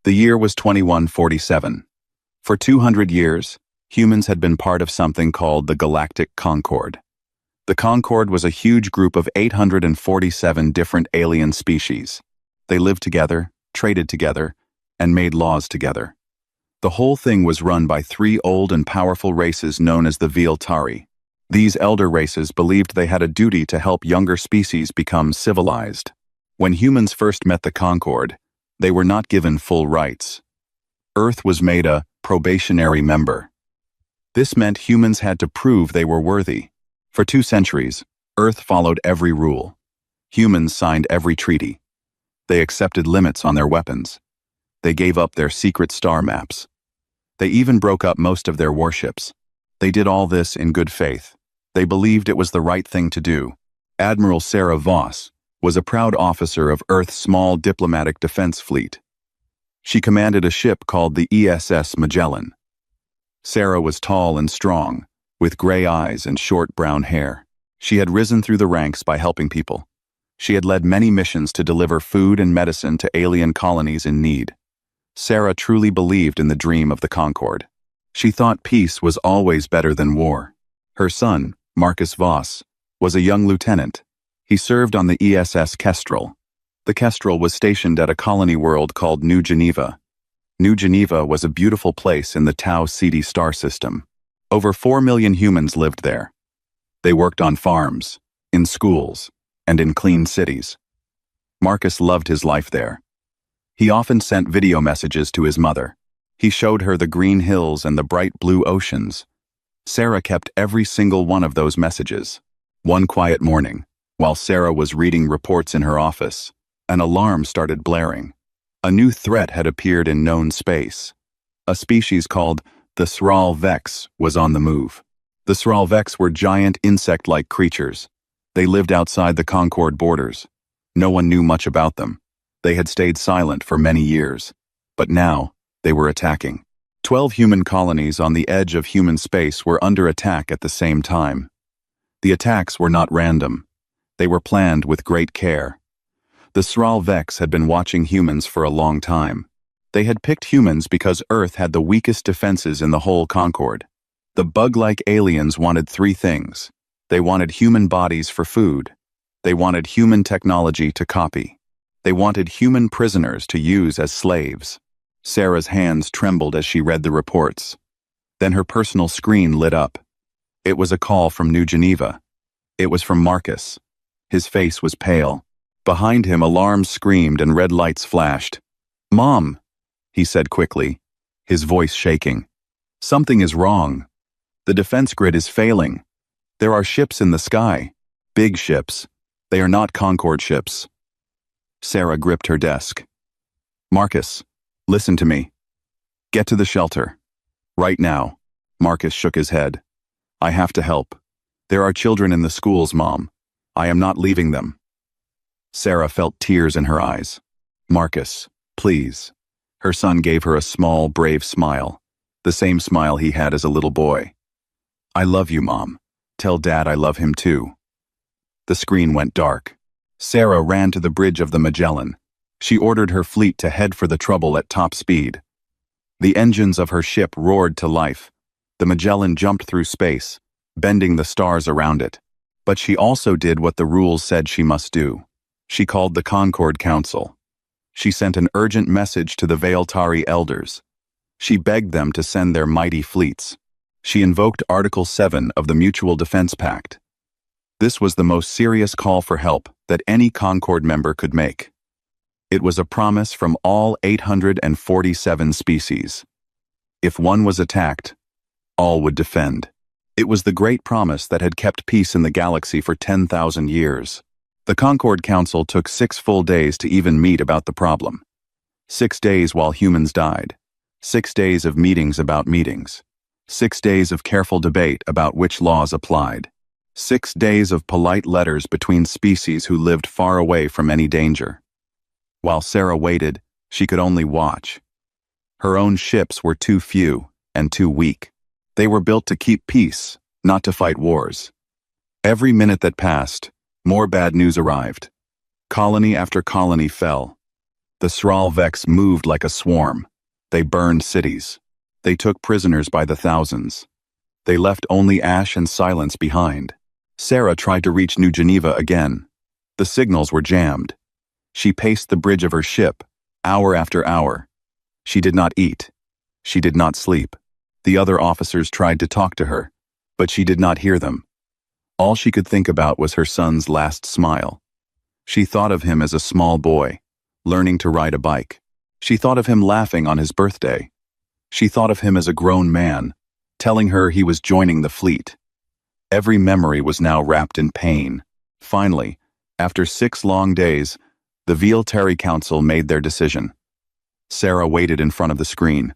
The year was 2147. For 200 years, humans had been part of something called the Galactic Concord. The Concord was a huge group of 847 different alien species. They lived together, traded together, and made laws together. The whole thing was run by three old and powerful races known as the Viltari. These elder races believed they had a duty to help younger species become civilized. When humans first met the Concord, they were not given full rights. Earth was made a probationary member. This meant humans had to prove they were worthy. For 2 centuries, Earth followed every rule. Humans signed every treaty. They accepted limits on their weapons. They gave up their secret star maps. They even broke up most of their warships. They did all this in good faith. They believed it was the right thing to do. Admiral Sarah Voss was a proud officer of Earth's small diplomatic defense fleet. She commanded a ship called the ESS Magellan. Sarah was tall and strong, with gray eyes and short brown hair. She had risen through the ranks by helping people. She had led many missions to deliver food and medicine to alien colonies in need. Sarah truly believed in the dream of the Concord. She thought peace was always better than war. Her son, Marcus Voss, was a young lieutenant. He served on the ESS Kestrel. The Kestrel was stationed at a colony world called New Geneva. New Geneva was a beautiful place in the Tau Ceti star system. Over 4 million humans lived there. They worked on farms, in schools, and in clean cities. Marcus loved his life there. He often sent video messages to his mother. He showed her the green hills and the bright blue oceans. Sarah kept every single one of those messages. One quiet morning, while Sarah was reading reports in her office, an alarm started blaring. A new threat had appeared in known space. A species called the Sral Vex was on the move. The Sral Vex were giant insect-like creatures. They lived outside the Concord borders. No one knew much about them. They had stayed silent for many years. But now, they were attacking. 12 human colonies on the edge of human space were under attack at the same time. The attacks were not random. They were planned with great care. The Sral Vex had been watching humans for a long time. They had picked humans because Earth had the weakest defenses in the whole Concord. The bug-like aliens wanted 3 things. They wanted human bodies for food. They wanted human technology to copy. They wanted human prisoners to use as slaves. Sarah's hands trembled as she read the reports. Then her personal screen lit up. It was a call from New Geneva. It was from Marcus. His face was pale. Behind him, alarms screamed and red lights flashed. "Mom," he said quickly, his voice shaking. "Something is wrong. The defense grid is failing. There are ships in the sky. Big ships. They are not Concord ships." Sarah gripped her desk. "Marcus, listen to me. Get to the shelter. Right now." Marcus shook his head. "I have to help. There are children in the schools, Mom. I am not leaving them." Sarah felt tears in her eyes. "Marcus, please." Her son gave her a small, brave smile, the same smile he had as a little boy. "I love you, Mom. Tell Dad I love him too." The screen went dark. Sarah ran to the bridge of the Magellan. She ordered her fleet to head for the trouble at top speed. The engines of her ship roared to life. The Magellan jumped through space, bending the stars around it. But she also did what the rules said she must do. She called the Concord Council. She sent an urgent message to the Viltari elders. She begged them to send their mighty fleets. She invoked Article 7 of the Mutual Defense Pact. This was the most serious call for help that any Concord member could make. It was a promise from all 847 species. If one was attacked, all would defend. It was the great promise that had kept peace in the galaxy for 10,000 years. The Concord Council took 6 full days to even meet about the problem. 6 days while humans died. 6 days of meetings about meetings. 6 days of careful debate about which laws applied. 6 days of polite letters between species who lived far away from any danger. While Sarah waited, she could only watch. Her own ships were too few and too weak. They were built to keep peace, not to fight wars. Every minute that passed, more bad news arrived. Colony after colony fell. The Sralvex moved like a swarm. They burned cities. They took prisoners by the thousands. They left only ash and silence behind. Sarah tried to reach New Geneva again. The signals were jammed. She paced the bridge of her ship, hour after hour. She did not eat. She did not sleep. The other officers tried to talk to her, but she did not hear them. All she could think about was her son's last smile. She thought of him as a small boy, learning to ride a bike. She thought of him laughing on his birthday. She thought of him as a grown man, telling her he was joining the fleet. Every memory was now wrapped in pain. Finally, after 6 long days, the Viltari Council made their decision. Sarah waited in front of the screen,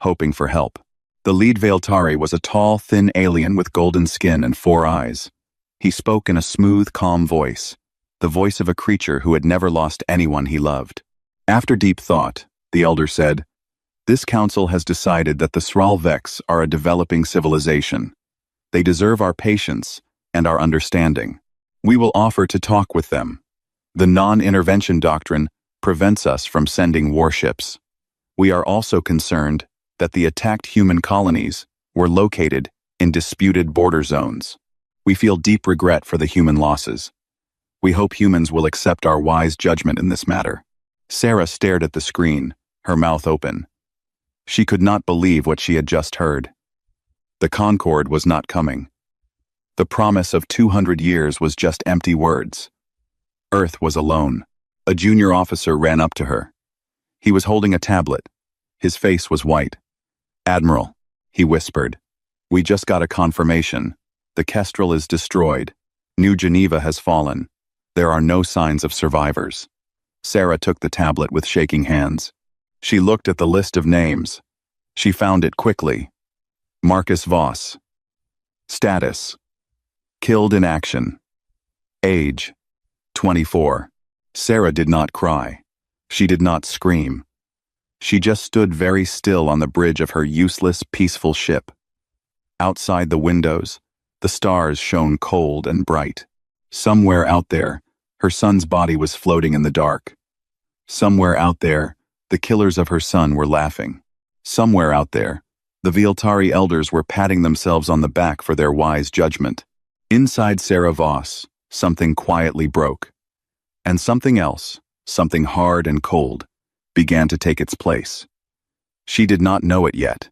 hoping for help. The lead Viltari was a tall, thin alien with golden skin and 4 eyes. He spoke in a smooth, calm voice, the voice of a creature who had never lost anyone he loved. After deep thought, the elder said, "This council has decided that the Sralvex are a developing civilization. They deserve our patience and our understanding. We will offer to talk with them. The non-intervention doctrine prevents us from sending warships. We are also concerned that the attacked human colonies were located in disputed border zones. We feel deep regret for the human losses. We hope humans will accept our wise judgment in this matter." Sarah stared at the screen, her mouth open. She could not believe what she had just heard. The Concord was not coming. The promise of 200 years was just empty words. Earth was alone. A junior officer ran up to her. He was holding a tablet. His face was white. "Admiral," he whispered, "we just got a confirmation. The Kestrel is destroyed. New Geneva has fallen. There are no signs of survivors." Sarah took the tablet with shaking hands. She looked at the list of names. She found it quickly. Marcus Voss. Status: killed in action. Age: 24. Sarah did not cry. She did not scream. She just stood very still on the bridge of her useless, peaceful ship. Outside the windows, the stars shone cold and bright. Somewhere out there, her son's body was floating in the dark. Somewhere out there, the killers of her son were laughing. Somewhere out there, the Viltari elders were patting themselves on the back for their wise judgment. Inside Sarah Voss, something quietly broke. And something else, something hard and cold, began to take its place. She did not know it yet.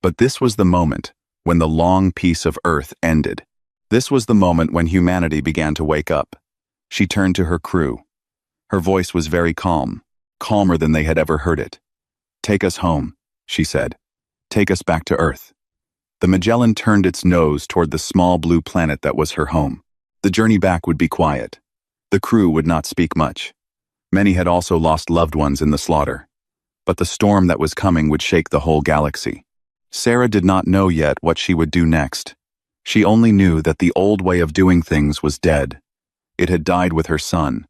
But this was the moment when the long peace of Earth ended. This was the moment when humanity began to wake up. She turned to her crew. Her voice was very calm, calmer than they had ever heard it. "Take us home," she said. "Take us back to Earth." The Magellan turned its nose toward the small blue planet that was her home. The journey back would be quiet. The crew would not speak much. Many had also lost loved ones in the slaughter. But the storm that was coming would shake the whole galaxy. Sarah did not know yet what she would do next. She only knew that the old way of doing things was dead. It had died with her son.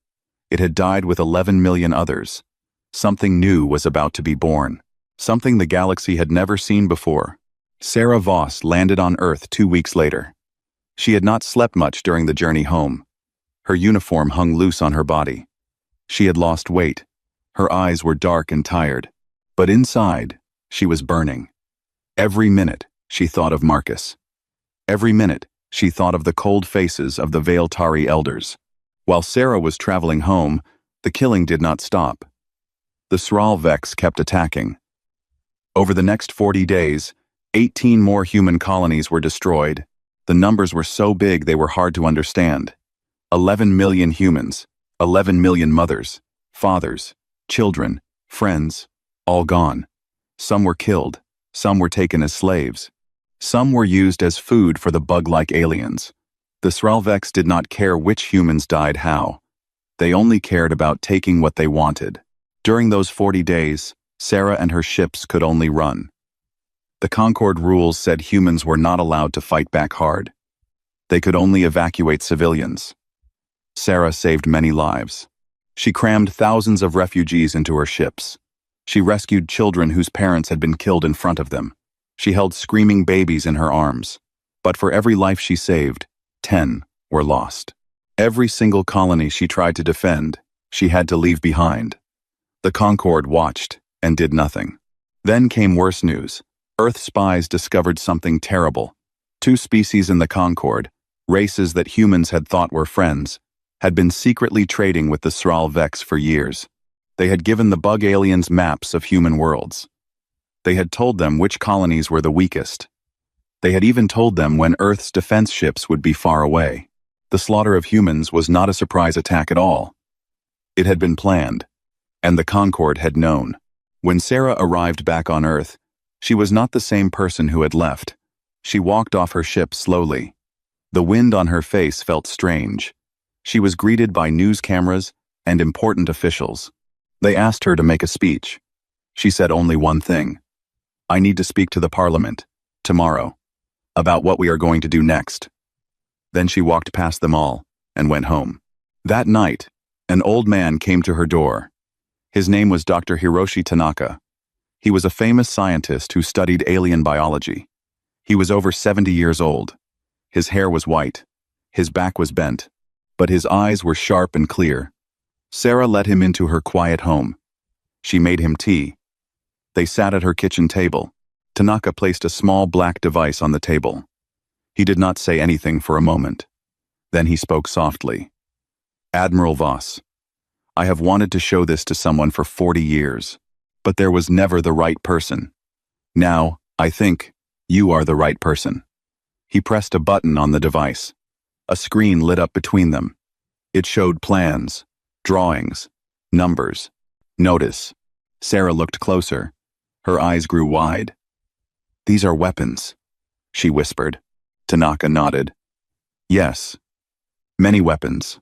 It had died with 11 million others. Something new was about to be born. Something the galaxy had never seen before. Sarah Voss landed on Earth 2 weeks later. She had not slept much during the journey home. Her uniform hung loose on her body. She had lost weight. Her eyes were dark and tired. But inside, she was burning. Every minute, she thought of Marcus. Every minute, she thought of the cold faces of the Viltari elders. While Sarah was traveling home, the killing did not stop. The Sralvex kept attacking. Over the next 40 days, 18 more human colonies were destroyed. The numbers were so big they were hard to understand. 11 million humans, 11 million mothers, fathers, children, friends, all gone. Some were killed, some were taken as slaves. Some were used as food for the bug-like aliens. The Sralvex did not care which humans died how. They only cared about taking what they wanted. During those 40 days, Sarah and her ships could only run. The Concord rules said humans were not allowed to fight back hard. They could only evacuate civilians. Sarah saved many lives. She crammed thousands of refugees into her ships. She rescued children whose parents had been killed in front of them. She held screaming babies in her arms. But for every life she saved, 10 were lost. Every single colony she tried to defend, she had to leave behind. The Concorde watched and did nothing. Then came worse news. Earth spies discovered something terrible. Two species in the Concorde, races that humans had thought were friends, had been secretly trading with the Sral Vex for years. They had given the bug aliens maps of human worlds. They had told them which colonies were the weakest. They had even told them when Earth's defense ships would be far away. The slaughter of humans was not a surprise attack at all. It had been planned, and the Concorde had known. When Sarah arrived back on Earth, she was not the same person who had left. She walked off her ship slowly. The wind on her face felt strange. She was greeted by news cameras and important officials. They asked her to make a speech. She said only one thing. "I need to speak to the Parliament, tomorrow, about what we are going to do next." Then she walked past them all and went home. That night, an old man came to her door. His name was Dr. Hiroshi Tanaka. He was a famous scientist who studied alien biology. He was over 70 years old. His hair was white. His back was bent. But his eyes were sharp and clear. Sarah let him into her quiet home. She made him tea. They sat at her kitchen table. Tanaka placed a small black device on the table. He did not say anything for a moment. Then he spoke softly. "Admiral Voss, I have wanted to show this to someone for 40 years, but there was never the right person. Now, I think, you are the right person." He pressed a button on the device. A screen lit up between them. It showed plans, drawings, numbers. Notice. Sarah looked closer. Her eyes grew wide. "These are weapons," she whispered. Tanaka nodded. "Yes. Many weapons.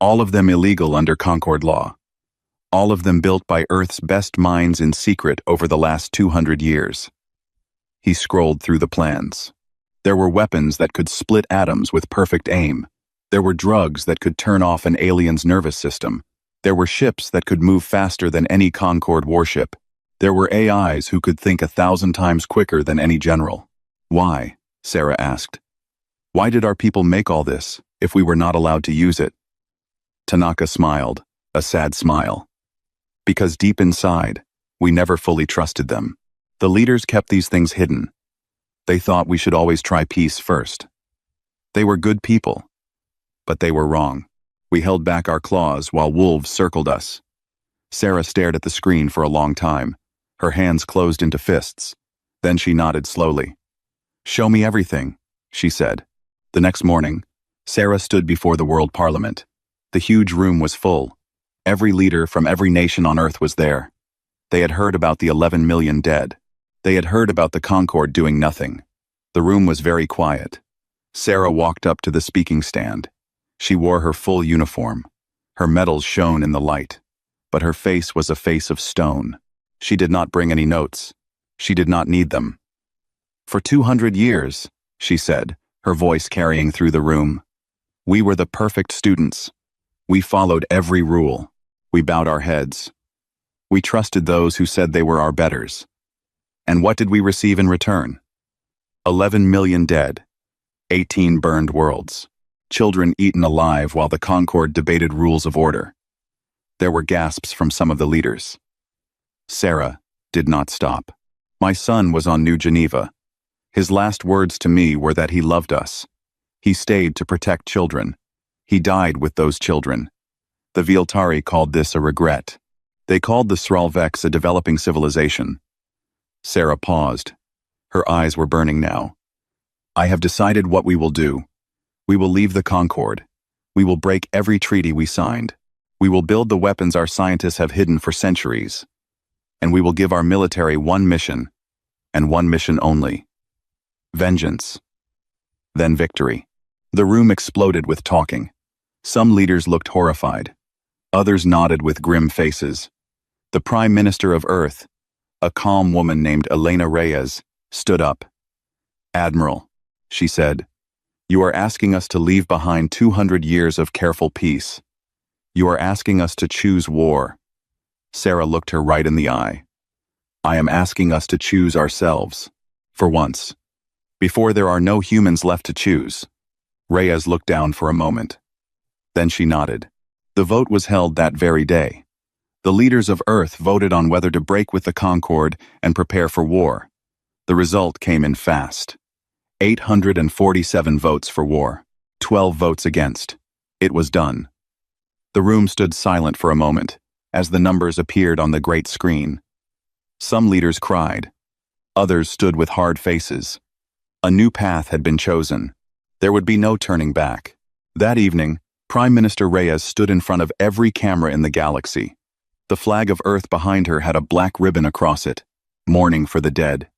All of them illegal under Concorde law. All of them built by Earth's best minds in secret over the last 200 years. He scrolled through the plans. There were weapons that could split atoms with perfect aim. There were drugs that could turn off an alien's nervous system. There were ships that could move faster than any Concorde warship. There were AIs who could think 1,000 times quicker than any general. "Why?" Sarah asked. "Why did our people make all this, if we were not allowed to use it?" Tanaka smiled, a sad smile. "Because deep inside, we never fully trusted them. The leaders kept these things hidden. They thought we should always try peace first. They were good people, but they were wrong. We held back our claws while wolves circled us." Sarah stared at the screen for a long time. Her hands closed into fists. Then she nodded slowly. "Show me everything," she said. The next morning, Sarah stood before the World Parliament. The huge room was full. Every leader from every nation on Earth was there. They had heard about the 11 million dead. They had heard about the Concorde doing nothing. The room was very quiet. Sarah walked up to the speaking stand. She wore her full uniform. Her medals shone in the light. But her face was a face of stone. She did not bring any notes. She did not need them. "For 200 years, she said, her voice carrying through the room, "we were the perfect students. We followed every rule. We bowed our heads. We trusted those who said they were our betters. And what did we receive in return? 11 million dead, 18 burned worlds, children eaten alive while the Concorde debated rules of order." There were gasps from some of the leaders. Sarah did not stop. "My son was on New Geneva. His last words to me were that he loved us. He stayed to protect children. He died with those children. The Viltari called this a regret. They called the Sral Vex a developing civilization." Sarah paused. Her eyes were burning now. "I have decided what we will do. We will leave the Concorde. We will break every treaty we signed. We will build the weapons our scientists have hidden for centuries. And we will give our military one mission, and one mission only. Vengeance. Then victory." The room exploded with talking. Some leaders looked horrified. Others nodded with grim faces. The Prime Minister of Earth, a calm woman named Elena Reyes, stood up. "Admiral," she said, "you are asking us to leave behind 200 years of careful peace. You are asking us to choose war." Sarah looked her right in the eye. "I am asking us to choose ourselves, for once, before there are no humans left to choose." Reyes looked down for a moment. Then she nodded. The vote was held that very day. The leaders of Earth voted on whether to break with the Concord and prepare for war. The result came in fast. 847 votes for war, 12 votes against. It was done. The room stood silent for a moment, as the numbers appeared on the great screen. Some leaders cried. Others stood with hard faces. A new path had been chosen. There would be no turning back. That evening, Prime Minister Reyes stood in front of every camera in the galaxy. The flag of Earth behind her had a black ribbon across it, mourning for the dead.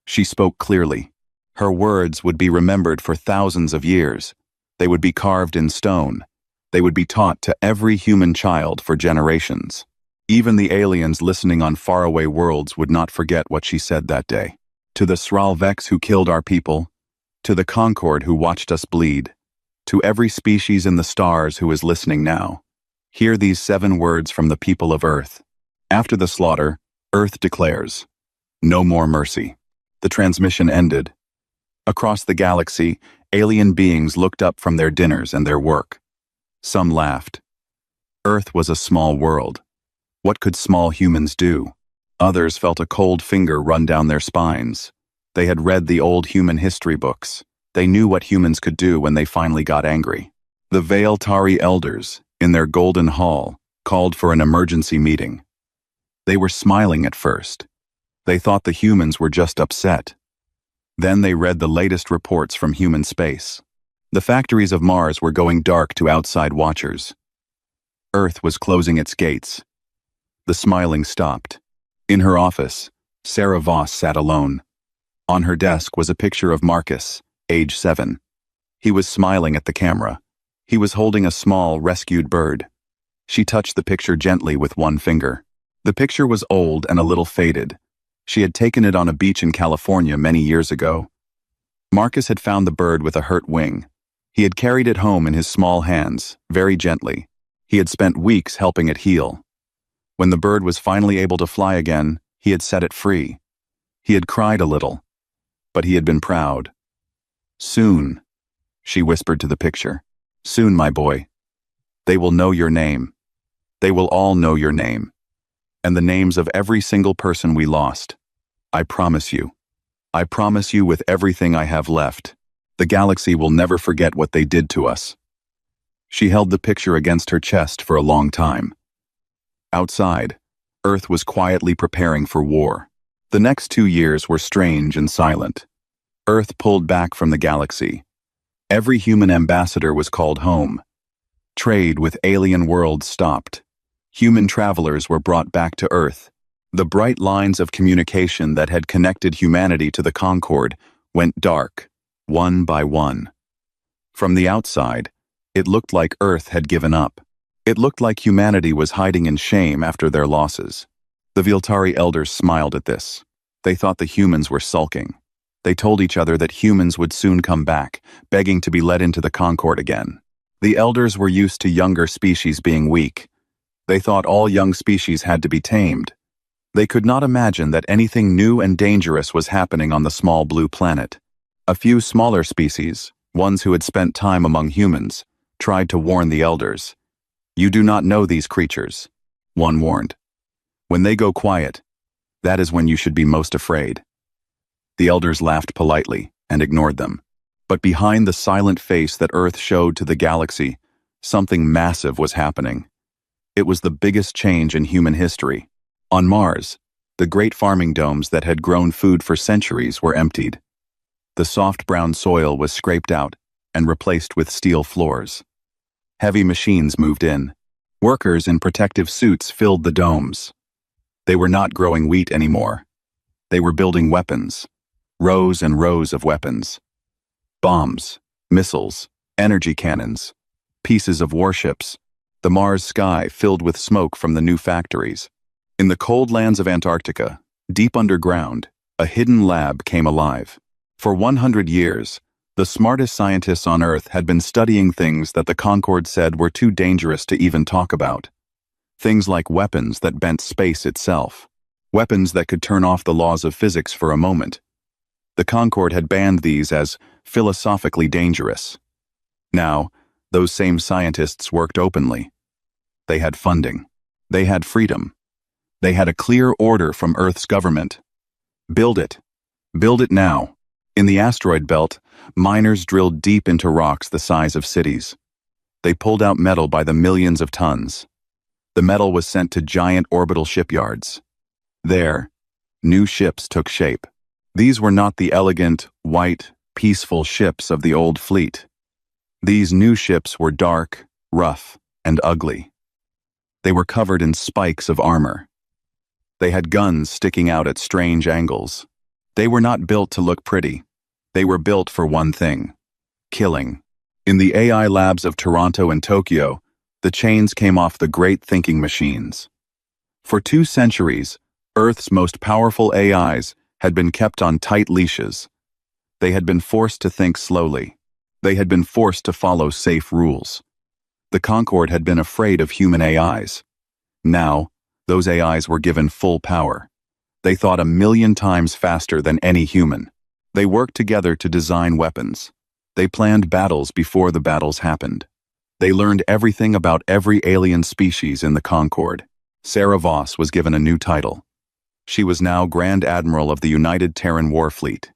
She spoke clearly. Her words would be remembered for thousands of years. They would be carved in stone. They would be taught to every human child for generations. Even the aliens listening on faraway worlds would not forget what she said that day. To the Sralvex who killed our people, to the Concord who watched us bleed, to every species in the stars who is listening now, hear these 7 words from the people of Earth. After the slaughter, Earth declares, no more mercy. The transmission ended. Across the galaxy, alien beings looked up from their dinners and their work. Some laughed. Earth was a small world. What could small humans do? Others felt a cold finger run down their spines. They had read the old human history books. They knew what humans could do when they finally got angry. The Veiltari elders, in their golden hall, called for an emergency meeting. They were smiling at first. They thought the humans were just upset. Then they read the latest reports from human space. The factories of Mars were going dark to outside watchers. Earth was closing its gates. The smiling stopped. In her office, Sarah Voss sat alone. On her desk was a picture of Marcus, age 7. He was smiling at the camera. He was holding a small, rescued bird. She touched the picture gently with one finger. The picture was old and a little faded. She had taken it on a beach in California many years ago. Marcus had found the bird with a hurt wing. He had carried it home in his small hands, very gently. He had spent weeks helping it heal. When the bird was finally able to fly again, he had set it free. He had cried a little, but he had been proud. Soon, she whispered to the picture. Soon, my boy. They will know your name. They will all know your name. And the names of every single person we lost. I promise you. I promise you with everything I have left. The galaxy will never forget what they did to us. She held the picture against her chest for a long time. Outside, Earth was quietly preparing for war. The next 2 years were strange and silent. Earth pulled back from the galaxy. Every human ambassador was called home. Trade with alien worlds stopped. Human travelers were brought back to Earth. The bright lines of communication that had connected humanity to the Concord went dark, one by one. From the outside, it looked like Earth had given up. It looked like humanity was hiding in shame after their losses. The Veiltari elders smiled at this. They thought the humans were sulking. They told each other that humans would soon come back, begging to be let into the Concord again. The elders were used to younger species being weak. They thought all young species had to be tamed. They could not imagine that anything new and dangerous was happening on the small blue planet. A few smaller species, ones who had spent time among humans, tried to warn the elders. You do not know these creatures, one warned. When they go quiet, that is when you should be most afraid. The elders laughed politely and ignored them. But behind the silent face that Earth showed to the galaxy, something massive was happening. It was the biggest change in human history. On Mars, the great farming domes that had grown food for centuries were emptied. The soft brown soil was scraped out and replaced with steel floors. Heavy machines moved in. Workers in protective suits filled the domes. They were not growing wheat anymore. They were building weapons. Rows and rows of weapons. Bombs, missiles, energy cannons, pieces of warships. The Mars sky filled with smoke from the new factories. In the cold lands of Antarctica, deep underground, a hidden lab came alive. For 100 years, the smartest scientists on Earth had been studying things that the Concord said were too dangerous to even talk about. Things like weapons that bent space itself. Weapons that could turn off the laws of physics for a moment. The Concord had banned these as philosophically dangerous. Now, those same scientists worked openly. They had funding. They had freedom. They had a clear order from Earth's government. Build it. Build it now. In the asteroid belt, miners drilled deep into rocks the size of cities. They pulled out metal by the millions of tons. The metal was sent to giant orbital shipyards. There, new ships took shape. These were not the elegant, white, peaceful ships of the old fleet. These new ships were dark, rough, and ugly. They were covered in spikes of armor. They had guns sticking out at strange angles. They were not built to look pretty. They were built for one thing: killing. In the AI labs of Toronto and Tokyo, the chains came off the great thinking machines. For 2 centuries, Earth's most powerful AIs had been kept on tight leashes. They had been forced to think slowly. They had been forced to follow safe rules. The Concorde had been afraid of human AIs. Now, those AIs were given full power. They thought 1,000,000 times faster than any human. They worked together to design weapons. They planned battles before the battles happened. They learned everything about every alien species in the Concorde. Sarah Voss was given a new title. She was now Grand Admiral of the United Terran War Fleet.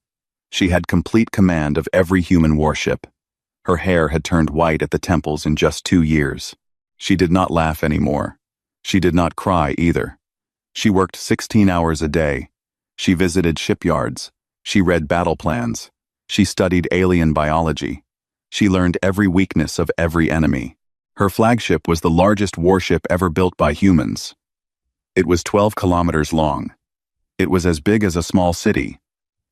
She had complete command of every human warship. Her hair had turned white at the temples in just 2 years. She did not laugh anymore. She did not cry either. She worked 16 hours a day. She visited shipyards. She read battle plans. She studied alien biology. She learned every weakness of every enemy. Her flagship was the largest warship ever built by humans. It was 12 kilometers long. It was as big as a small city.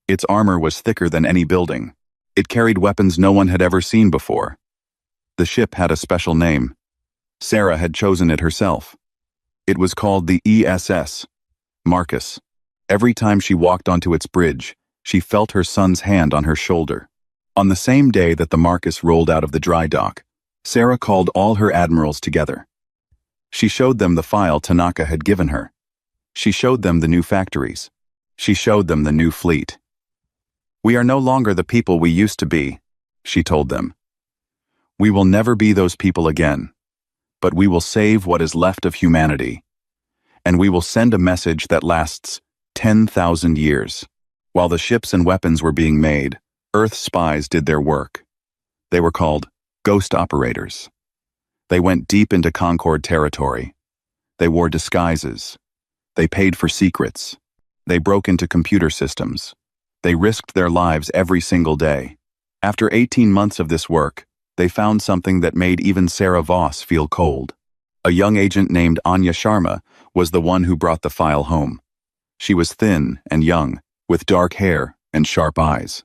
Its armor was thicker than any building. It carried weapons no one had ever seen before. The ship had a special name. Sarah had chosen it herself. It was called the ESS, Marcus. Every time she walked onto its bridge, she felt her son's hand on her shoulder. On the same day that the Marcus rolled out of the dry dock, Sarah called all her admirals together. She showed them the file Tanaka had given her. She showed them the new factories. She showed them the new fleet. "We are no longer the people we used to be," she told them. "We will never be those people again, but we will save what is left of humanity. And we will send a message that lasts 10,000 years." While the ships and weapons were being made, Earth spies did their work. They were called ghost operators. They went deep into Concorde territory. They wore disguises. They paid for secrets. They broke into computer systems. They risked their lives every single day. After 18 months of this work, they found something that made even Sarah Voss feel cold. A young agent named Anya Sharma was the one who brought the file home. She was thin and young, with dark hair and sharp eyes.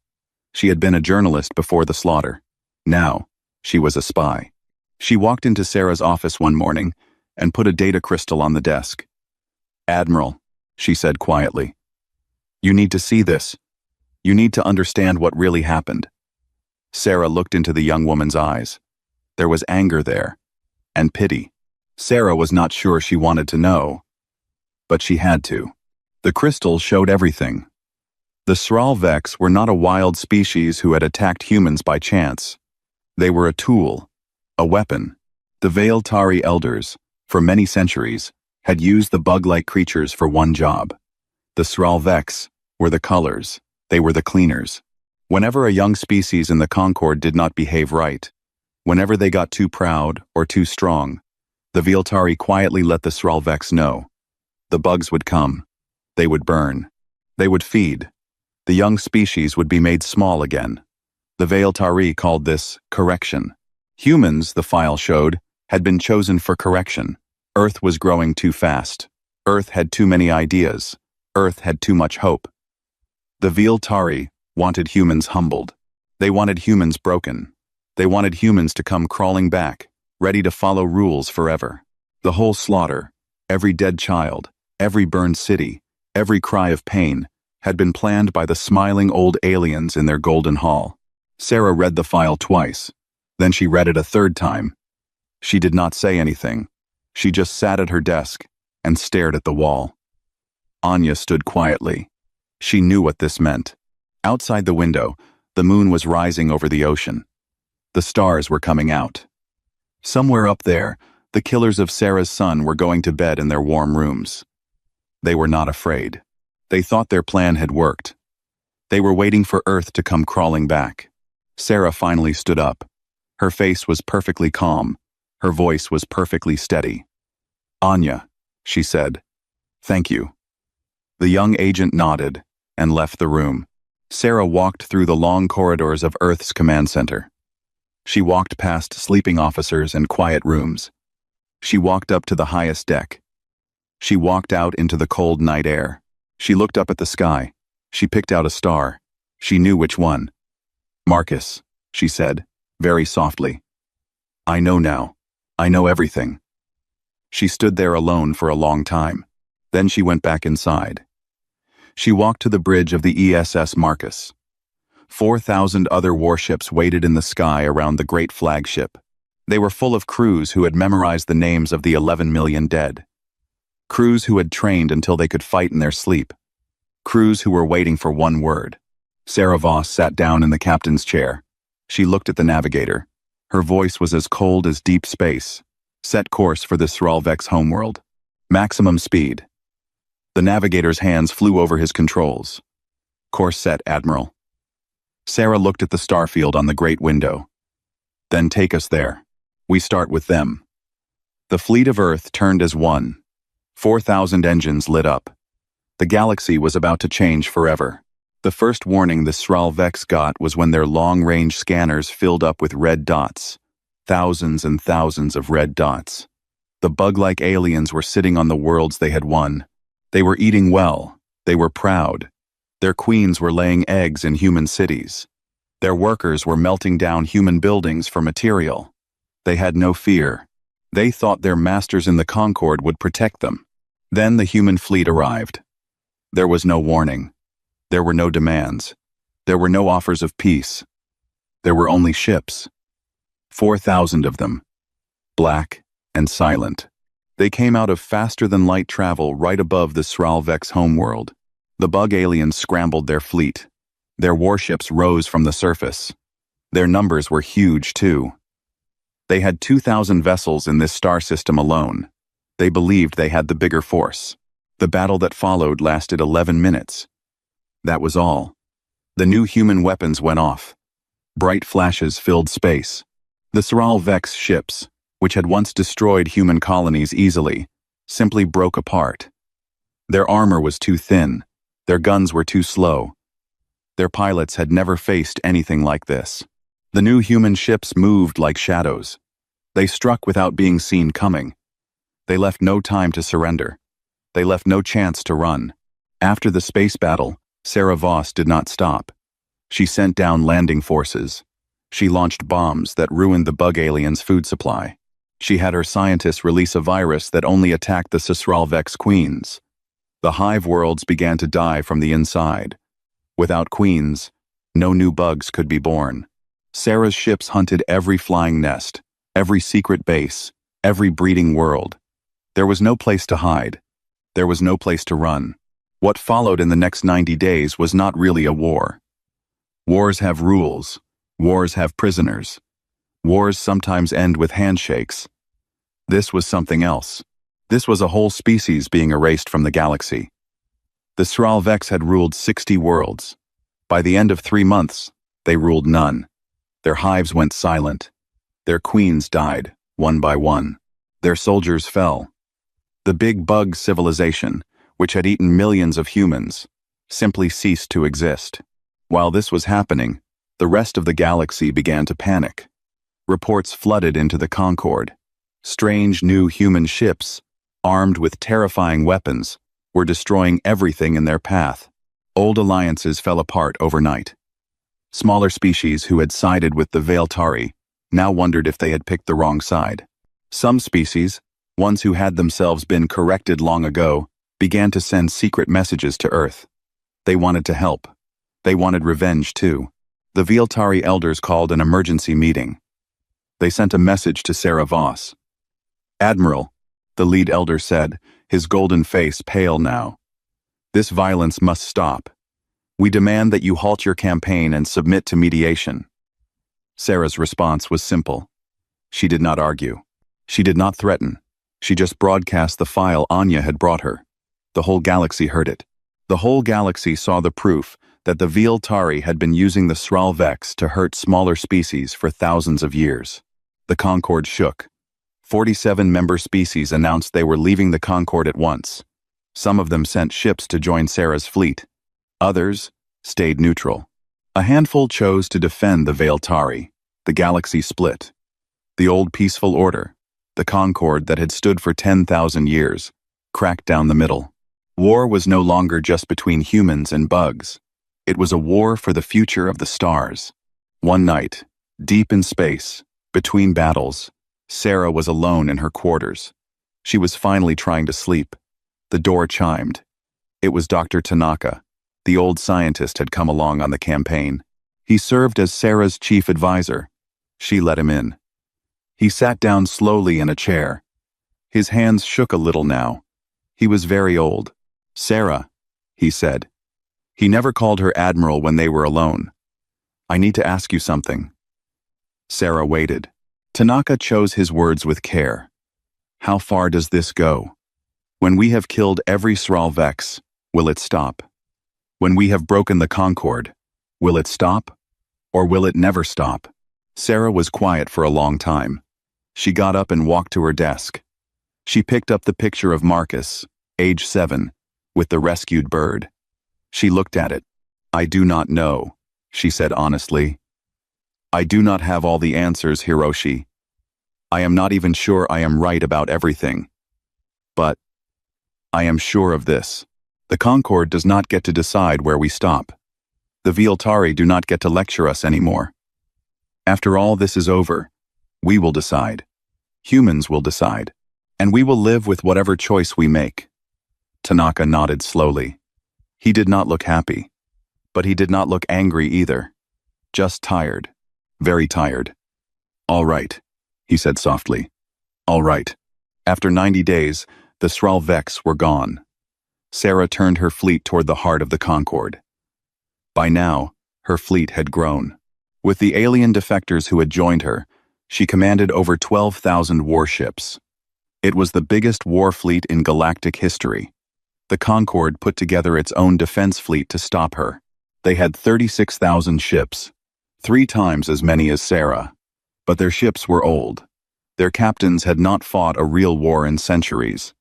She had been a journalist before the slaughter. Now, she was a spy. She walked into Sarah's office one morning and put a data crystal on the desk. "Admiral," she said quietly, "you need to see this. You need to understand what really happened." Sarah looked into the young woman's eyes. There was anger there, and pity. Sarah was not sure she wanted to know, but she had to. The crystal showed everything. The Sralvex were not a wild species who had attacked humans by chance. They were a tool, a weapon. The Veiltari elders, for many centuries, had used the bug-like creatures for one job. The Sralvex were the colors. They were the cleaners. Whenever a young species in the Concorde did not behave right, whenever they got too proud or too strong, the Veiltari quietly let the Sralvex know. The bugs would come. They would burn. They would feed. The young species would be made small again. The Veiltari called this correction. Humans, the file showed, had been chosen for correction. Earth was growing too fast. Earth had too many ideas. Earth had too much hope. The Veiltari wanted humans humbled. They wanted humans broken. They wanted humans to come crawling back, ready to follow rules forever. The whole slaughter, every dead child, every burned city, every cry of pain, had been planned by the smiling old aliens in their golden hall. Sarah read the file twice. Then she read it a third time. She did not say anything. She just sat at her desk and stared at the wall. Anya stood quietly. She knew what this meant. Outside the window, the moon was rising over the ocean. The stars were coming out. Somewhere up there, The killers of Sarah's son were going to bed in their warm rooms. They were not afraid. They thought their plan had worked. They were waiting for Earth to come crawling back. Sarah finally stood up. Her face was perfectly calm. Her voice was perfectly steady. "Anya," she said. "Thank you." The young agent nodded and left the room. Sarah walked through the long corridors of Earth's command center. She walked past sleeping officers and quiet rooms. She walked up to the highest deck. She walked out into the cold night air. She looked up at the sky. She picked out a star. She knew which one. "Marcus," she said, very softly. "I know now. I know everything." She stood there alone for a long time. Then she went back inside. She walked to the bridge of the ESS Marcus. 4,000 other warships waited in the sky around the great flagship. They were full of crews who had memorized the names of the 11 million dead. Crews who had trained until they could fight in their sleep. Crews who were waiting for one word. Sarah Voss sat down in the captain's chair. She looked at the navigator. Her voice was as cold as deep space. "Set course for the Sralvex homeworld. Maximum speed." The navigator's hands flew over his controls. "Course set, Admiral." Sarah looked at the starfield on the great window. "Then take us there. We start with them." The fleet of Earth turned as one. 4,000 engines lit up. The galaxy was about to change forever. The first warning the Sralvex got was when their long-range scanners filled up with red dots. Thousands and thousands of red dots. The bug-like aliens were sitting on the worlds they had won. They were eating well. They were proud. Their queens were laying eggs in human cities. Their workers were melting down human buildings for material. They had no fear. They thought their masters in the Concord would protect them. Then the human fleet arrived. There was no warning. There were no demands. There were no offers of peace. There were only ships. 4,000 of them. Black and silent. They came out of faster-than-light travel right above the Sralvex homeworld. The bug aliens scrambled their fleet. Their warships rose from the surface. Their numbers were huge, too. They had 2,000 vessels in this star system alone. They believed they had the bigger force. The battle that followed lasted 11 minutes. That was all. The new human weapons went off. Bright flashes filled space. The Sralvex ships, which had once destroyed human colonies easily, simply broke apart. Their armor was too thin. Their guns were too slow. Their pilots had never faced anything like this. The new human ships moved like shadows. They struck without being seen coming. They left no time to surrender. They left no chance to run. After the space battle, Sarah Voss did not stop. She sent down landing forces. She launched bombs that ruined the bug aliens' food supply. She had her scientists release a virus that only attacked the Sralvex queens. The hive worlds began to die from the inside. Without queens, no new bugs could be born. Sarah's ships hunted every flying nest, every secret base, every breeding world. There was no place to hide. There was no place to run. What followed in the next 90 days was not really a war. Wars have rules. Wars have prisoners. Wars sometimes end with handshakes. This was something else. This was a whole species being erased from the galaxy. The Sralvex had ruled 60 worlds. By the end of 3 months, they ruled none. Their hives went silent. Their queens died, one by one. Their soldiers fell. The big bug civilization, which had eaten millions of humans, simply ceased to exist. While this was happening, the rest of the galaxy began to panic. Reports flooded into the Concord. Strange new human ships, armed with terrifying weapons, were destroying everything in their path. Old alliances fell apart overnight. Smaller species who had sided with the Veiltari now wondered if they had picked the wrong side. Some species, ones who had themselves been corrected long ago, began to send secret messages to Earth. They wanted to help. They wanted revenge too. The Veiltari elders called an emergency meeting. They sent a message to Sarah Voss. "Admiral," the lead elder said, his golden face pale now. "This violence must stop. We demand that you halt your campaign and submit to mediation." Sarah's response was simple. She did not argue. She did not threaten. She just broadcast the file Anya had brought her. The whole galaxy heard it. The whole galaxy saw the proof that the Viltari had been using the Sralvex to hurt smaller species for thousands of years. The Concord shook. 47 member species announced they were leaving the Concord at once. Some of them sent ships to join Sarah's fleet. Others stayed neutral. A handful chose to defend the Viltari. The galaxy split. The old peaceful order, the Concord that had stood for 10,000 years, cracked down the middle. War was no longer just between humans and bugs. It was a war for the future of the stars. One night, deep in space, between battles, Sarah was alone in her quarters. She was finally trying to sleep. The door chimed. It was Dr. Tanaka. The old scientist had come along on the campaign. He served as Sarah's chief advisor. She let him in. He sat down slowly in a chair. His hands shook a little now. He was very old. "Sarah," he said. He never called her Admiral when they were alone. "I need to ask you something." Sarah waited. Tanaka chose his words with care. "How far does this go? When we have killed every Sralvex, will it stop? When we have broken the Concord, will it stop? Or will it never stop?" Sarah was quiet for a long time. She got up and walked to her desk. She picked up the picture of Marcus, age 7, with the rescued bird. She looked at it. "I do not know," she said honestly. "I do not have all the answers, Hiroshi. I am not even sure I am right about everything. But I am sure of this. The Concord does not get to decide where we stop. The Viltari do not get to lecture us anymore. After all this is over, we will decide. Humans will decide. And we will live with whatever choice we make." Tanaka nodded slowly. He did not look happy. But he did not look angry either. Just tired. Very tired. "All right," he said softly. "All right." After 90 days, the Sralvex were gone. Sarah turned her fleet toward the heart of the Concord. By now, her fleet had grown. With the alien defectors who had joined her, she commanded over 12,000 warships. It was the biggest war fleet in galactic history. The Concord put together its own defense fleet to stop her. They had 36,000 ships, 3 times as many as Sarah. But their ships were old. Their captains had not fought a real war in centuries.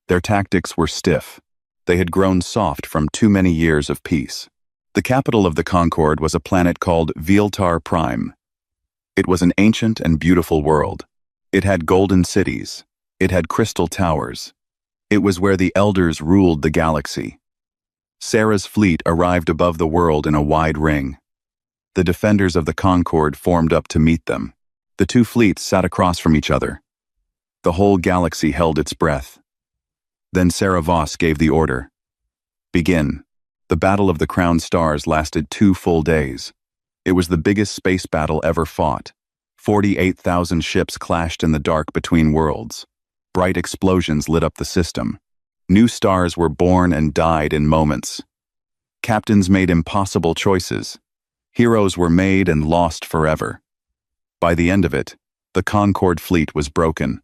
Their tactics were stiff. They had grown soft from too many years of peace. The capital of the Concord was a planet called Viltar Prime. It was an ancient and beautiful world. It had golden cities. It had crystal towers. It was where the elders ruled the galaxy. Sarah's fleet arrived above the world in a wide ring. The defenders of the Concord formed up to meet them. The two fleets sat across from each other. The whole galaxy held its breath. Then Sarah Voss gave the order. "Begin." The Battle of the Crown Stars lasted 2 full days. It was the biggest space battle ever fought. 48,000 ships clashed in the dark between worlds. Bright explosions lit up the system. New stars were born and died in moments. Captains made impossible choices. Heroes were made and lost forever. By the end of it, the Concord fleet was broken.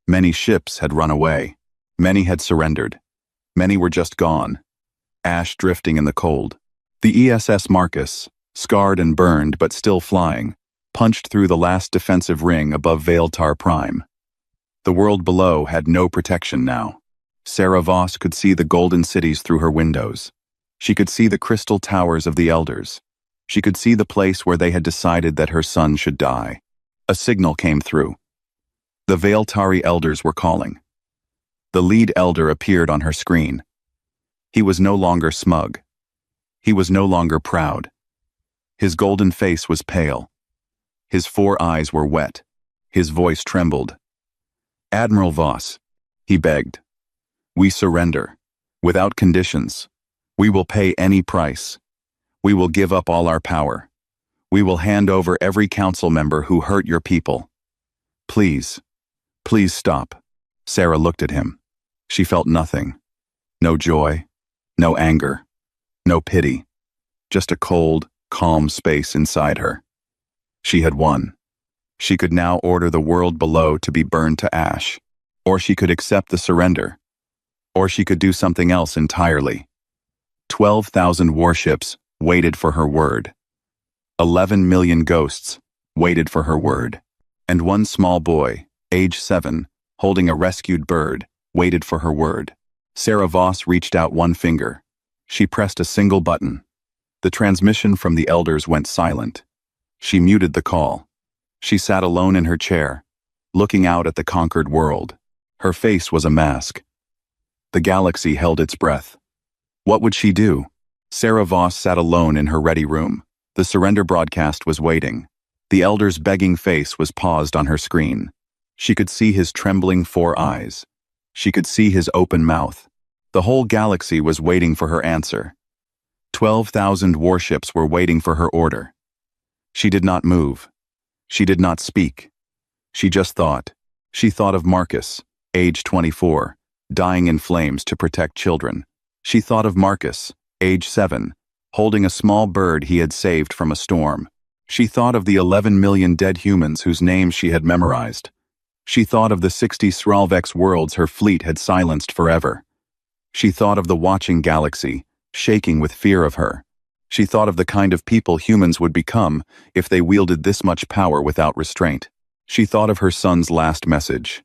Many ships had run away. Many had surrendered. Many were just gone. Ash drifting in the cold. The ESS Marcus, scarred and burned but still flying, punched through the last defensive ring above Viltar Prime. The world below had no protection now. Sarah Voss could see the golden cities through her windows. She could see the crystal towers of the elders. She could see the place where they had decided that her son should die. A signal came through. The Viltari elders were calling. The lead elder appeared on her screen. He was no longer smug. He was no longer proud. His golden face was pale. His 4 eyes were wet. His voice trembled. "Admiral Voss," he begged. "We surrender. Without conditions. We will pay any price. We will give up all our power. We will hand over every council member who hurt your people. Please, please stop." Sarah looked at him. She felt nothing. No joy. No anger. No pity. Just a cold, calm space inside her. She had won. She could now order the world below to be burned to ash. Or she could accept the surrender. Or she could do something else entirely. 12,000 warships waited for her word. 11 million ghosts waited for her word. And one small boy, age 7, holding a rescued bird, waited for her word. Sarah Voss reached out one finger. She pressed a single button. The transmission from the elders went silent. She muted the call. She sat alone in her chair, looking out at the conquered world. Her face was a mask. The galaxy held its breath. What would she do? Sarah Voss sat alone in her ready room. The surrender broadcast was waiting. The elder's begging face was paused on her screen. She could see his trembling 4 eyes. She could see his open mouth. The whole galaxy was waiting for her answer. 12,000 warships were waiting for her order. She did not move. She did not speak. She just thought. She thought of Marcus, age 24, dying in flames to protect children. She thought of Marcus, age 7, holding a small bird he had saved from a storm. She thought of the 11 million dead humans whose names she had memorized. She thought of the 60 Sralvex worlds her fleet had silenced forever. She thought of the watching galaxy, shaking with fear of her. She thought of the kind of people humans would become if they wielded this much power without restraint. She thought of her son's last message.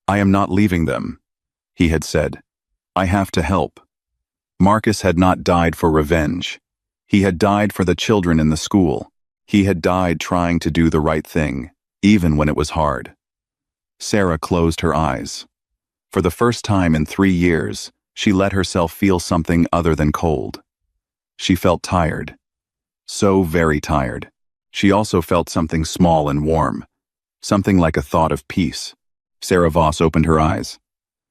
"I am not leaving them," he had said. "I have to help." Marcus had not died for revenge. He had died for the children in the school. He had died trying to do the right thing, even when it was hard. Sarah closed her eyes. For the first time in 3 years, she let herself feel something other than cold. She felt tired. So very tired. She also felt something small and warm. Something like a thought of peace. Sarah Voss opened her eyes.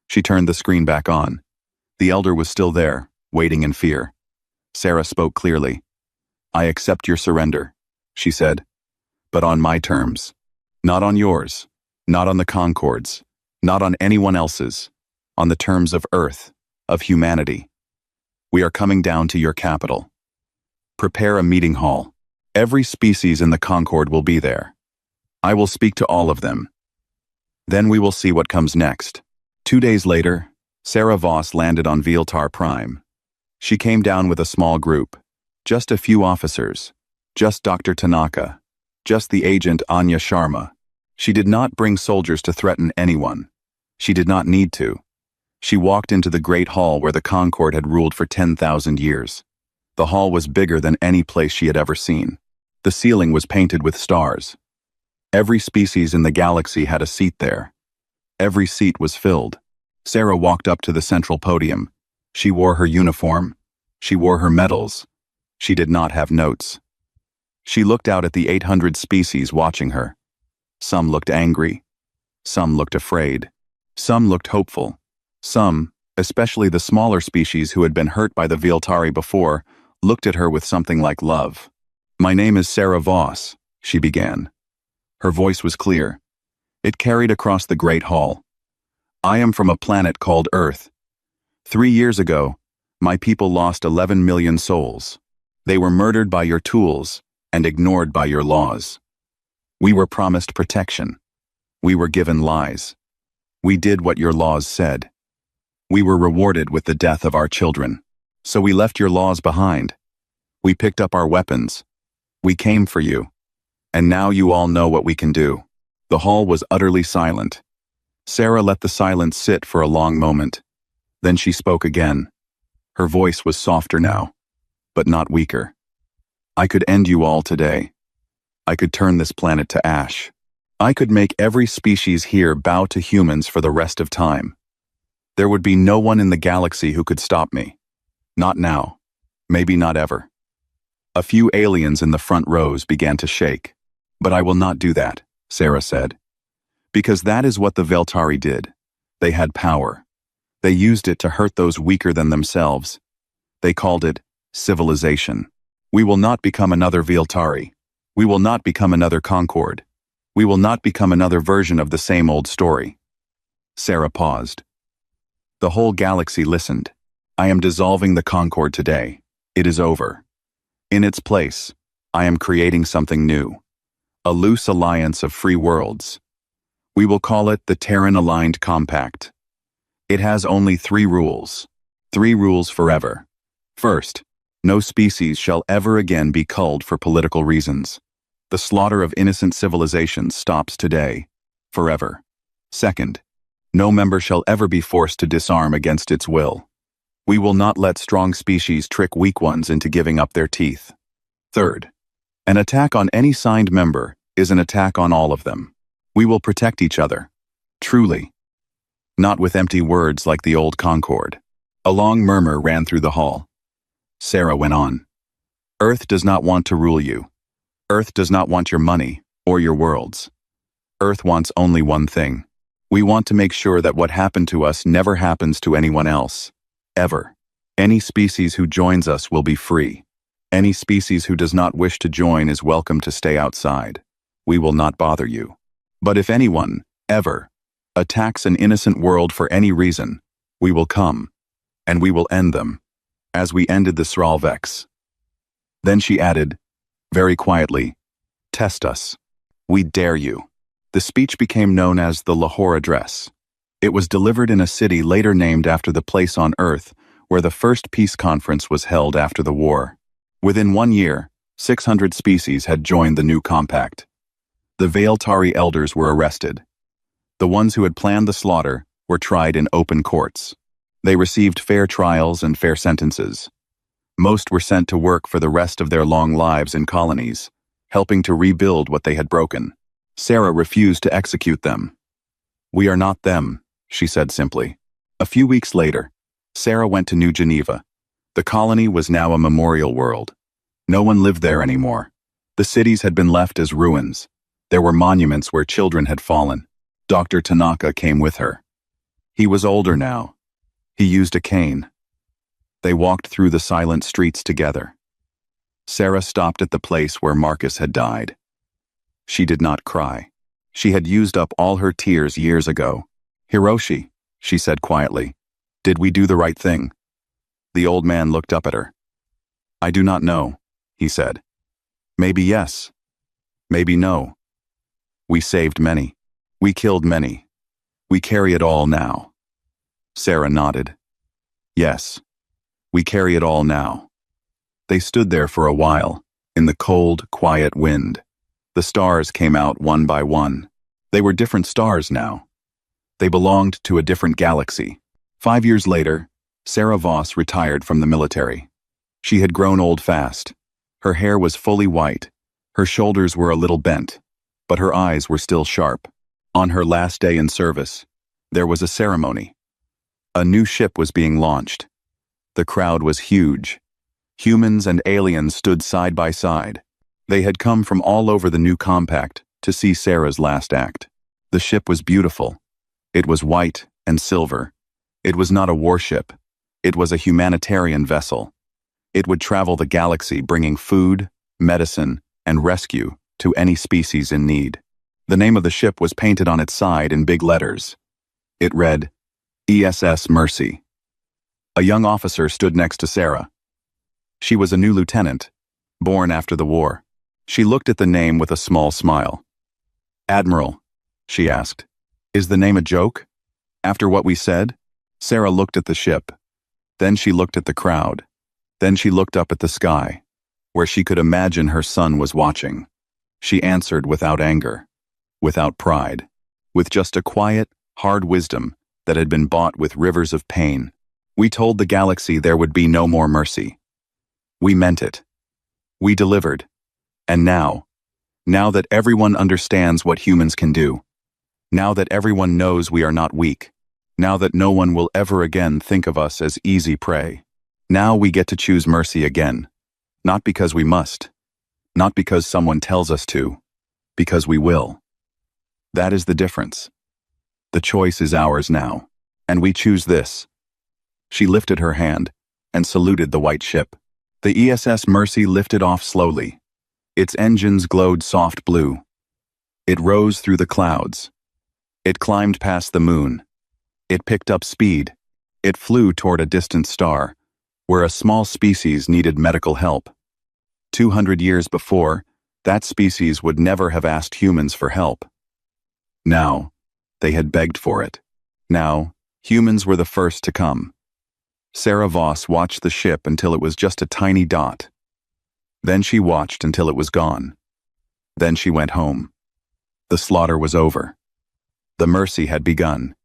She turned the screen back on. The elder was still there, waiting in fear. Sarah spoke clearly. "I accept your surrender," she said. "But on my terms. Not on yours. Not on the Concord's. Not on anyone else's. On the terms of Earth, of humanity. We are coming down to your capital. Prepare a meeting hall. Every species in the Concord will be there. I will speak to all of them. Then we will see what comes next." 2 days later, Sarah Voss landed on Vealtar Prime. She came down with a small group. Just a few officers. Just Dr. Tanaka. Just the agent Anya Sharma. She did not bring soldiers to threaten anyone. She did not need to. She walked into the great hall where the Concord had ruled for 10,000 years. The hall was bigger than any place she had ever seen. The ceiling was painted with stars. Every species in the galaxy had a seat there. Every seat was filled. Sarah walked up to the central podium. She wore her uniform. She wore her medals. She did not have notes. She looked out at the 800 species watching her. Some looked angry. Some looked afraid. Some looked hopeful. Some, especially the smaller species who had been hurt by the Vealtari before, looked at her with something like love. "My name is Sarah Voss," she began. Her voice was clear. It carried across the great hall. "I am from a planet called Earth. 3 years ago, my people lost 11 million souls. They were murdered by your tools and ignored by your laws. We were promised protection. We were given lies. We did what your laws said. We were rewarded with the death of our children. So we left your laws behind. We picked up our weapons. We came for you. And now you all know what we can do." The hall was utterly silent. Sarah let the silence sit for a long moment. Then she spoke again. Her voice was softer now, but not weaker. "I could end you all today. I could turn this planet to ash. I could make every species here bow to humans for the rest of time. There would be no one in the galaxy who could stop me. Not now. Maybe not ever." A few aliens in the front rows began to shake. "But I will not do that," Sarah said. "Because that is what the Vealtari did. They had power. They used it to hurt those weaker than themselves. They called it civilization. We will not become another Vealtari. We will not become another Concord. We will not become another version of the same old story." Sarah paused. The whole galaxy listened. "I am dissolving the Concord today. It is over. In its place, I am creating something new. a loose alliance of free worlds. We will call it the Terran-Aligned Compact. It has only 3 rules. 3 rules forever. First, no species shall ever again be culled for political reasons. The slaughter of innocent civilizations stops today, forever. Second, no member shall ever be forced to disarm against its will. We will not let strong species trick weak ones into giving up their teeth. Third, an attack on any signed member is an attack on all of them. We will protect each other. Truly. Not with empty words like the old Concord. A long murmur ran through the hall. Sarah went on. Earth does not want to rule you. Earth does not want your money or your worlds. Earth wants only one thing. We want to make sure that what happened to us never happens to anyone else. Ever. Any species who joins us will be free. Any species who does not wish to join is welcome to stay outside. We will not bother you. But if anyone, ever, attacks an innocent world for any reason, we will come, and we will end them, as we ended the Sralvex. Then she added, very quietly, test us. We dare you. The speech became known as the Lahore Address. It was delivered in a city later named after the place on Earth where the first peace conference was held after the war. Within 1 year, 600 species had joined the new compact. The Veiltari elders were arrested. The ones who had planned the slaughter were tried in open courts. They received fair trials and fair sentences. Most were sent to work for the rest of their long lives in colonies, helping to rebuild what they had broken. Sarah refused to execute them. We are not them, she said simply. A few weeks later, Sarah went to New Geneva. The colony was now a memorial world. No one lived there anymore. The cities had been left as ruins. There were monuments where children had fallen. Dr. Tanaka came with her. He was older now. He used a cane. They walked through the silent streets together. Sarah stopped at the place where Marcus had died. She did not cry. She had used up all her tears years ago. Hiroshi, she said quietly, did we do the right thing? The old man looked up at her. I do not know, he said. Maybe yes. Maybe no. We saved many. We killed many. We carry it all now. Sarah nodded. Yes. We carry it all now. They stood there for a while, in the cold, quiet wind. The stars came out one by one. They were different stars now. They belonged to a different galaxy. 5 years later, Sarah Voss retired from the military. She had grown old fast. Her hair was fully white. Her shoulders were a little bent, but her eyes were still sharp. On her last day in service, there was a ceremony. A new ship was being launched. The crowd was huge. Humans and aliens stood side by side. They had come from all over the new compact to see Sarah's last act. The ship was beautiful. It was white and silver. It was not a warship. It was a humanitarian vessel. It would travel the galaxy bringing food, medicine, and rescue to any species in need. The name of the ship was painted on its side in big letters. It read, ESS Mercy. A young officer stood next to Sarah. She was a new lieutenant, born after the war. She looked at the name with a small smile. Admiral, she asked, is the name a joke? After what we said? Sarah looked at the ship. Then she looked at the crowd. Then she looked up at the sky, where she could imagine her son was watching. She answered without anger, without pride, with just a quiet, hard wisdom that had been bought with rivers of pain. We told the galaxy there would be no more mercy. We meant it. We delivered. And now that everyone understands what humans can do, now that everyone knows we are not weak, now that no one will ever again think of us as easy prey, now we get to choose mercy again. Not because we must, not because someone tells us to, because we will. That is the difference. The choice is ours now, and we choose this. She lifted her hand and saluted the white ship. The ESS Mercy lifted off slowly. Its engines glowed soft blue. It rose through the clouds. It climbed past the moon. It picked up speed. It flew toward a distant star, where a small species needed medical help. 200 years before, That species would never have asked humans for help. Now, they had begged for it. Now, humans were the first to come. Sarah Voss watched the ship until it was just a tiny dot. Then she watched until it was gone. Then she went home. The slaughter was over. The mercy had begun.